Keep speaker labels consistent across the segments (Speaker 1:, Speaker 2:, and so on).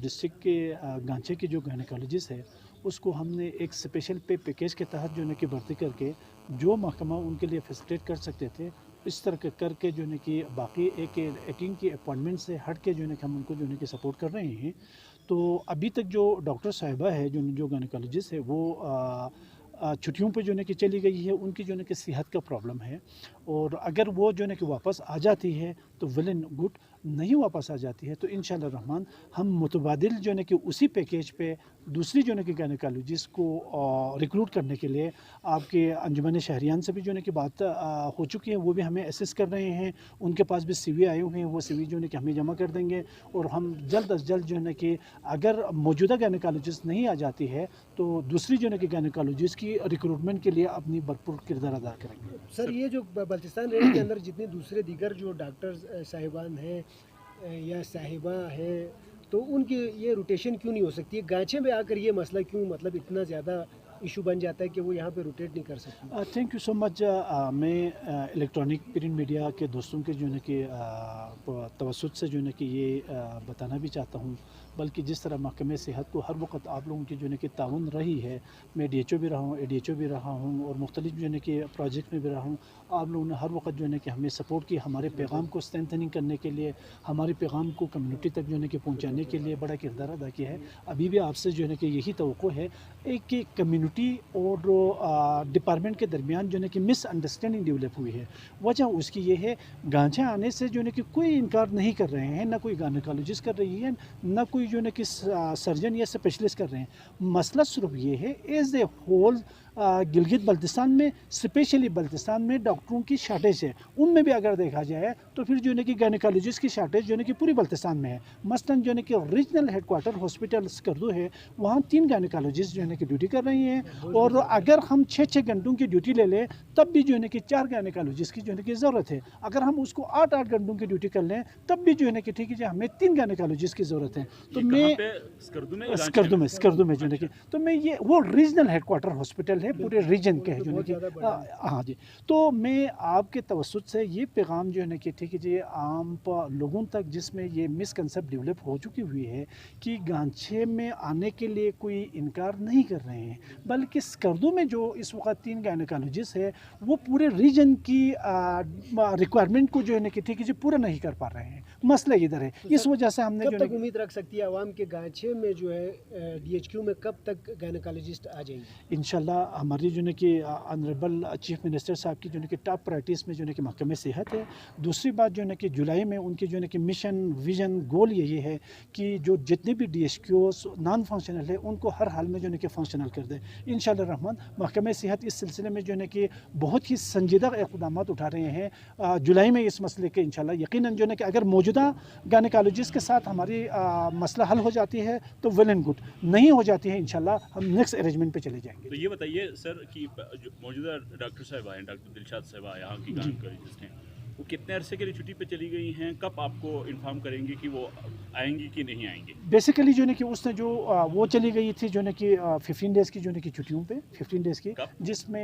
Speaker 1: District के गांचे के जो गायनेकोलॉजिस्ट है उसको हमने एक स्पेशल पैकेज के तहत जो है कि भर्ती करके जो महकमा उनके लिए फैसिलिटेट कर सकते थे इस तरह करके जो है कि बाकी एक 18 की अपॉइंटमेंट से हट के जो है कि हम उनको जो है कि सपोर्ट कर रहे हैं। तो अभी तक जो डॉक्टर साहिबा है जो गायनेकोलॉजिस्ट है वो छुट्टियों पे जो है कि चली गई है, उनकी जो है कि सेहत का प्रॉब्लम है और अगर वो जो है कि वापस आ जाती है तो वेल एंड गुड, नहीं वापस आ जाती है तो इंशाल्लाह रहमान हम मुतबादिल जो है कि उसी पैकेज पे दूसरी जो है कि गायनेकोलॉजिस्ट को रिक्रूट करने के लिए आपके अंजुमन शहरियान से भी जो है कि बात हो चुकी है, वो भी हमें असिस्ट कर रहे हैं। उनके पास भी CV आए हुए हैं, वो CV जो है कि हमें जमा कर देंगे और हम जल्द अज जल्द जो है कि अगर मौजूदा गायनेकोलॉजिस्ट नहीं आ जाती है तो दूसरी जो है कि गायनेकोलॉजिस्ट की रिक्रूटमेंट के लिए अपनी भरपूर किरदार अदा करेंगे।
Speaker 2: सर ये जो बल्चिस्तान रेंज के अंदर जितने दूसरे दीगर जो डॉक्टर साहिबान हैं या साहिबा हैं तो उनकी ये रोटेशन क्यों नहीं हो सकती है? गांचे में आकर ये मसला क्यों मतलब इतना ज़्यादा इशू बन जाता है कि वो यहाँ पे रोटेट नहीं कर सकती?
Speaker 1: Thank you so much. मैं इलेक्ट्रॉनिक प्रिंट मीडिया के दोस्तों के जो है कि तवसुत से जो है कि ये बताना भी चाहता हूँ, बल्कि जिस तरह महकमे सेहत को हर वक्त आप लोगों की जो है कि ताउन रही है, मैं DHO भी रहा हूँ, ADHO भी रहा हूँ और मुख्तलिफ जो है कि प्रोजेक्ट में भी रहा हूँ। आप लोगों ने हर वक्त जो है कि हमें सपोर्ट की, हमारे पैगाम को स्ट्रेंथनिंग करने के लिए, हमारे पैगाम को कम्युनिटी तक जो है कि पहुँचाने के लिए बड़ा किरदार अदा किया है। अभी भी आपसे जो है कि यही तवक्को है एक कम्युनिटी और डिपार्टमेंट के दरमियान जो है कि मिसअंडरस्टैंडिंग डेवलप हुई है। वजह उसकी ये है, गांचे आने से जो है कि कोई इनकार नहीं कर रहे हैं, ना कोई गायनेकोलॉजिस्ट कर रही है, ना कोई जो है कि सर्जन या स्पेशलिस्ट कर रहे हैं। मसला सिर्फ ये है as a whole Gilgit Baltistan में, स्पेशली बल्तिस्तान में डॉक्टरों की शार्टेज है। उनमें भी अगर देखा जाए तो फिर जो है कि गायनेकोलॉजिस्ट की शार्टेज जो है कि पूरी बल्तिस्तान में है। मसलन जो है कि रीजनल हेडक्वार्टर हॉस्पिटल स्कर्दू है, वहाँ 3 गायनेकोलॉजिस्ट जो है कि ड्यूटी कर रही हैं और अगर हम 6-6 घंटों की ड्यूटी ले लें तब भी जो है कि 4 गायनेकोलॉजिस्ट की जो है कि ज़रूरत है। अगर हम उसको 8-8 घंटों की ड्यूटी कर लें तब भी जो है कि ठीक है, हमें 3 गायनेकोलॉजिस्ट की ज़रूरत है। तो मैं स्कर्दू में जो है कि तो मैं ये वो रीजनल हेडक्वार्टर हॉस्पिटल है पूरे रीजन के है जो है कि हाँ जी। तो मैं आपके तवसुत से ये पैगाम जो है ना कि ठीक है जी, आम लोगों तक जिसमें ये मिसकंसेप्ट डेवलप हो चुकी हुई है कि गांचे में आने के लिए कोई इनकार नहीं कर रहे हैं, बल्कि स्कर्दू में जो इस वक्त 3 गायनेकोलॉजिस्ट है वो पूरे रीजन की रिक्वायरमेंट को जो है ना कि ठीक है जी पूरा नहीं कर पा रहे हैं। मसला इधर है,
Speaker 2: तो
Speaker 1: इस वजह से हमने
Speaker 2: कब
Speaker 1: जो
Speaker 2: तक उम्मीद रख सकती है आवाम के गांचे में जो है DHQ में कब तक गायनेकोलॉजिस्ट आ जाएंगे?
Speaker 1: इंशाल्लाह हमारी जो है कि ऑनरेबल चीफ मिनिस्टर साहब की जो है कि टॉप प्रायोरिटीज़ में जो है कि महकमे सेहत है। दूसरी बात जो है कि जुलाई में उनकी जो है कि मिशन विजन गोल यही है कि जो जितने भी DHQs नॉन फंक्शनल है उनको हर हाल में जो है कि फंक्शनल कर दे। इंशाल्लाह रहमान महकमे सेहत इस सिलसिले में जो है कि बहुत ही संजीदा इक़दाम उठा रहे हैं। जुलाई में इस मसले के इंशाल्लाह यकीनन जो है कि अगर मौजूदा गायनेकोलॉजिस्ट के साथ हमारी मसला हल हो जाती है तो वेल एंड गुड, नहीं हो जाती है इंशाल्लाह हम नेक्स्ट अरेंजमेंट पे चले जाएंगे।
Speaker 3: तो ये बताइए सर कि जो मौजूदा डॉक्टर साहबा हैं, डॉक्टर दिलशाद साहबा यहाँ की गायनेकोलॉजिस्ट हैं, वो कितने अरसे के लिए छुट्टी पे चली गई हैं? कब आपको इन्फॉर्म करेंगे कि वो आएंगी कि नहीं आएंगी?
Speaker 1: बेसिकली जो है कि उसने जो वो चली गई थी जो है कि 15 डेज़ की जो है कि छुट्टियों पे 15 डेज़ की, जिसमें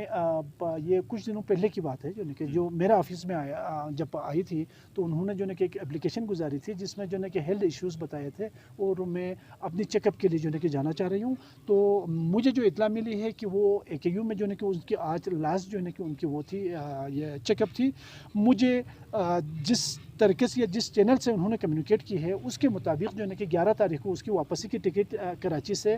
Speaker 1: ये कुछ दिनों पहले की बात है जो है कि जो मेरा ऑफिस में आया जब आई थी तो उन्होंने जो है कि एक एप्लीकेशन गुजारी थी जिसमें जो है कि हेल्थ इश्यूज़ बताए थे और मैं अपनी चेकअप के लिए जो है कि जाना चाह रही हूँ। तो मुझे जो इतला मिली है कि वो AKU में जो है कि उनकी आज लास्ट जो है कि उनकी वो थी ये चेकअप थी। मुझे जिस तरीके से या जिस चैनल से उन्होंने कम्युनिकेट की है उसके मुताबिक जो है कि 11 तारीख को उसकी वापसी की टिकट कराची से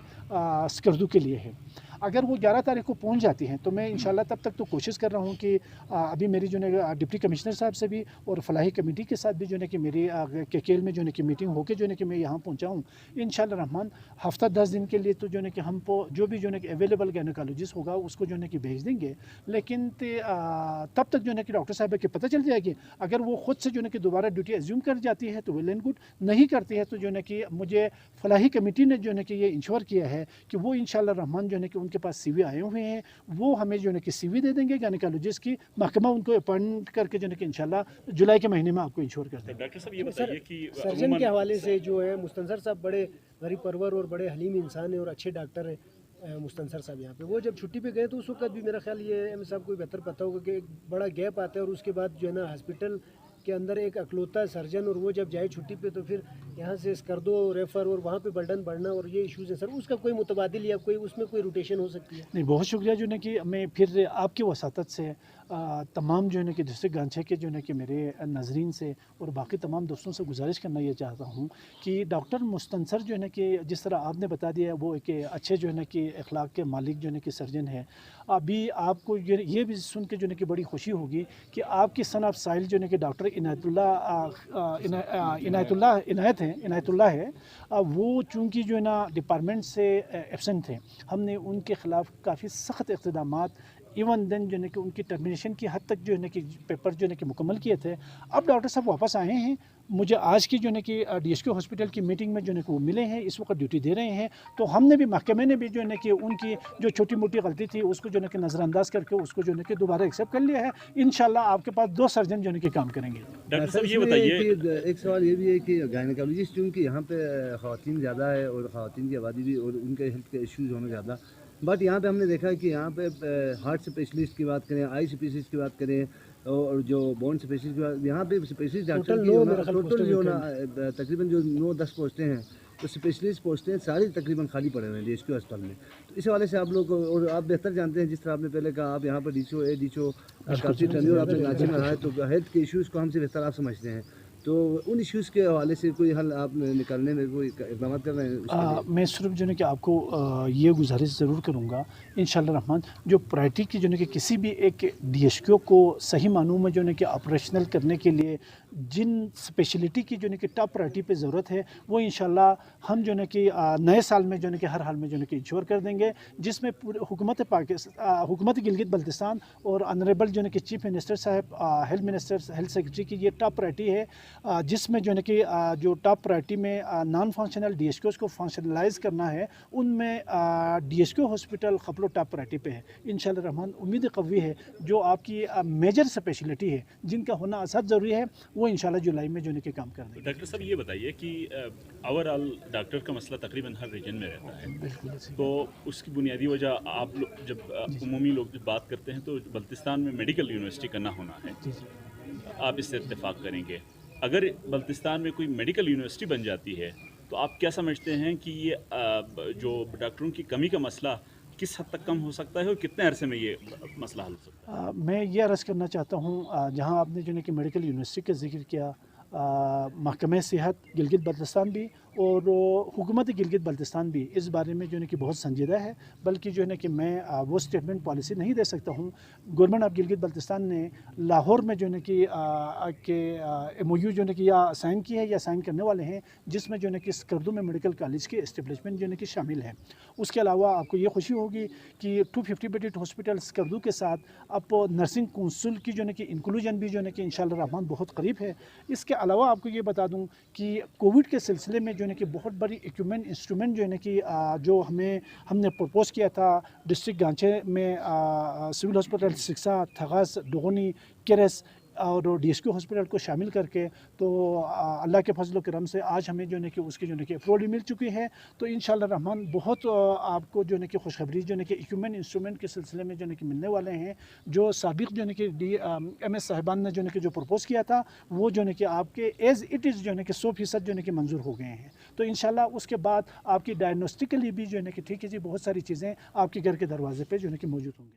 Speaker 1: स्कर्दू के लिए है। अगर वो 11 तारीख को पहुंच जाती हैं तो मैं इंशाल्लाह तब तक तो कोशिश कर रहा हूं कि अभी मेरी जो है डिप्टी कमिश्नर साहब से भी और फलाही कमेटी के साथ भी जो है कि मेरी KKL में जो है कि मीटिंग होकर जो है कि मैं यहाँ पहुँचाऊँ इंशाल्लाह रहमान। हफ्ता 10 दिन के लिए तो जो है कि हम जो भी जो है कि अवेलेबल गायनेकोलॉजिस्ट होगा उसको जो है कि भेज देंगे, लेकिन तब तक जो है कि डॉक्टर साहब के पता चल जाएगी। अगर वो खुद से जो है कि दोबारा ड्यूटी एज्यूम कर जाती है तो वेल एंड गुड, नहीं करती है तो जो है कि मुझे फलाही कमेटी ने जो है कि ये इंश्योर किया है कि वो इंशाल्लाह रहमान जो है कि उनके पास CV आए हुए हैं, वो हमें जो है कि CV दे देंगे गायनेकोलॉजिस्ट की, महकमा उनको अपॉइंट करके जो है कि इंशाल्लाह जुलाई के महीने में आपको इंश्योर कर देंगे।
Speaker 3: डॉक्टर साहब ये बताइए कि
Speaker 2: सर्जन के हवाले से जो है मुस्तनसर साहब बड़े गरीब परवर और बड़े हलीम इंसान हैं और अच्छे डॉक्टर हैं। मुस्तनसर साहब यहाँ पे वो जब छुट्टी पे गए तो उस वक्त भी मेरा ख्याल ये एम साहब को बेहतर पता होगा कि एक बड़ा गैप आता है और उसके बाद जो है ना हॉस्पिटल के अंदर एक अकलौता सर्जन, और वो जब जाए छुट्टी पे तो फिर यहाँ से कर दो रेफ़र, और वहाँ पे बर्डन बढ़ना, और ये इश्यूज़ हैं सर, उसका कोई मुतबादिल या कोई उसमें कोई रोटेशन हो सकती है?
Speaker 1: नहीं, बहुत शुक्रिया जो है कि मैं फिर आपकी वसातत से तमाम जो है ना कि डिस्ट्रिक्ट गांछे के जो है कि मेरे नाजरीन से और बाकी तमाम दोस्तों से गुजारिश करना ये चाहता हूँ कि डॉक्टर मुस्तनसर जो है ना कि जिस तरह आपने बता दिया वो एक अच्छे जो है ना कि अखलाक के मालिक जो है ना कि सर्जन है। अभी आपको ये भी सुन के जो है कि बड़ी खुशी होगी कि आपकी सन ऑफ साइल जो है कि डॉक्टर इनायतुल्लाह है, वो चूँकि जो है ना डिपार्टमेंट से एब्सेंट थे, हमने उनके ख़िलाफ़ काफ़ी सख्त इक़्तिदामात इवन देन जो है कि उनकी टर्मिनेशन की हद तक जो है कि पेपर जो है कि मुकम्मल किए थे। अब डॉक्टर साहब वापस आए हैं, मुझे आज की जो है कि DSQ हॉस्पिटल की मीटिंग में जो है कि वो मिले हैं, इस वक्त ड्यूटी दे रहे हैं। तो हमने भी महकमे ने भी जो है कि उनकी जो छोटी मोटी गलती थी उसको जो है कि नज़रअंदाज करके उसको जो है कि दोबारा एक्सेप्ट कर लिया है। इंशाल्लाह आपके पास 2 सर्जन जो है कि काम करेंगे।
Speaker 3: डॉक्टर साहब ये
Speaker 4: इसमें
Speaker 3: बताइए,
Speaker 4: एक सवाल ये भी है कि गायनेकोलॉजिस्ट चूँकि यहाँ पे ख़वातीन ज़्यादा है और ख़वातीन की आबादी भी और उनके हेल्थ के इश्यूज़ होने ज़्यादा, बट यहाँ पे हमने देखा है कि यहाँ पे हार्ट स्पेशलिस्ट की बात करें, आई स्पेशलिस्ट की बात करें और जो बोन स्पेशलिस्ट की बात, यहाँ पे स्पेशलिस्ट डॉक्टर की टोटल जो ना तकरीबन जो 9-10 पोस्टें हैं, तो स्पेशलिस्ट पोस्टें सारी तकरीबन खाली पड़े हुए हैं DSQ अस्पताल में। तो इस हवाले से आप लोग, और आप बेहतर जानते हैं, जिस तरह आपने पहले कहा, आप यहाँ पर DCO ADCO काफ़ी टेन्योर आपने गांची में रहा है, तो हेल्थ के इश्यूज़ को हमसे बेहतर आप समझते हैं, तो उन इश्यूज़ के हवाले से कोई हल आप निकालने में कोई इक़दाम कर रहे हैं?
Speaker 1: मैं सिर्फ जो है कि आपको ये गुजारिश ज़रूर करूँगा इंशाअल्लाह रहमान, जो प्रायोरिटी की जो है कि किसी भी एक DSQ को सही मानों में जो है कि ऑपरेशनल करने के लिए जिन स्पेशलिटी की जो है कि टॉप प्रायोरिटी पे ज़रूरत है, वो इंशाअल्लाह हम जो है कि नए साल में जो है कि हर हाल में जो है कि इंश्योर कर देंगे, जिसमें पूरे हुकूमत गिलगित बल्तिस्तान और ऑनरेबल जो है कि चीफ मिनिस्टर साहब, हेल्थ मिनिस्टर, हेल्थ सेक्रेटरी की ये टॉप प्रायोरिटी है, जिसमें जो है कि जो टॉप प्रायोरिटी में नॉन फंक्शनल DSQs को फंक्शनलाइज करना है, उनमें DSQ हॉस्पिटल खपलो टॉप प्रायोरिटी पे है। इंशाअल्लाह रहमान उम्मीद कवी है जो आपकी मेजर स्पेशलिटी है जिनका होना असद ज़रूरी है, वो इंशाअल्लाह जुलाई में जो है कि काम कर देंगे।
Speaker 3: डॉक्टर साहब ये बताइए कि ओवरऑल डॉक्टर का मसला तकरीबन हर रीजन में रहता है,
Speaker 1: बिल्कुल ऐसे ही।
Speaker 3: तो उसकी बुनियादी वजह आप लोग जब उमूमी लोग जब बात करते हैं तो बल्तिस्तान में मेडिकल यूनिवर्सिटी का ना होना है,
Speaker 1: जी जी।
Speaker 3: आप इससे इत्तेफाक करेंगे। अगर बल्तिस्तान में कोई मेडिकल यूनिवर्सिटी बन जाती है तो आप क्या समझते हैं कि ये जो डॉक्टरों की कमी का मसला किस हद तक कम हो सकता है और कितने अरसे में ये मसला हल हो सकता है?
Speaker 1: मैं ये अर्ज़ करना चाहता हूँ, जहाँ आपने जो है कि मेडिकल यूनिवर्सिटी का जिक्र किया, महकमे सेहत गिलगित बल्तिस्तान भी और हुकूमत गिलगित बल्तिस्तान भी इस बारे में जो है कि बहुत संजीदा है, बल्कि जो है ना कि मैं वो स्टेटमेंट पॉलिसी नहीं दे सकता हूँ। गवर्नमेंट ऑफ गिलगित बल्तिस्तान ने लाहौर में जो है कि MOU जो है कि या साइन की है या साइन करने वाले हैं, जिसमें जो है कि स्कर्दू में मेडिकल कॉलेज के इस्टेब्लिशमेंट जो है कि शामिल है। उसके अलावा आपको ये खुशी होगी कि 250 बेडेड हॉस्पिटल स्कर्दू के साथ अब नर्सिंग काउंसिल की जो है कि इंक्लूजन भी जो है कि इंशाअल्लाह रहमान बहुत करीब है। इसके अलावा आपको ये बता दूं कि कोविड के सिलसिले में जो है कि बहुत बड़ी इक्विपमेंट इंस्ट्रूमेंट जो है कि जो हमने प्रपोज़ किया था डिस्ट्रिक्ट गांचे में, सिविल हॉस्पिटल सिक्सा, थगास, डोगनी, केरस और DSQ हॉस्पिटल को शामिल करके, तो अल्लाह के फजल करम से आज हमें जो है कि उसकी जो है कि अप्रूवल मिल चुकी है। तो इंशाअल्लाह रहमान बहुत आपको जो है कि खुशखबरी जो है कि इक्विपमेंट इंस्ट्रूमेंट के सिलसिले में जो है कि मिलने वाले हैं। जो साबिक जो है कि MS साहिबान ने जो है कि जो प्रपोज़ किया था, वो जो है कि आपके एज़ इट इज़ जो है कि 100% जो है कि मंजूर हो गए हैं। तो इंशाअल्लाह उसके बाद आपकी डायग्नोस्टिकली भी जो है कि ठीक है जी, बहुत सारी चीज़ें आपके घर के दरवाजे पर जो है कि मौजूद होंगी।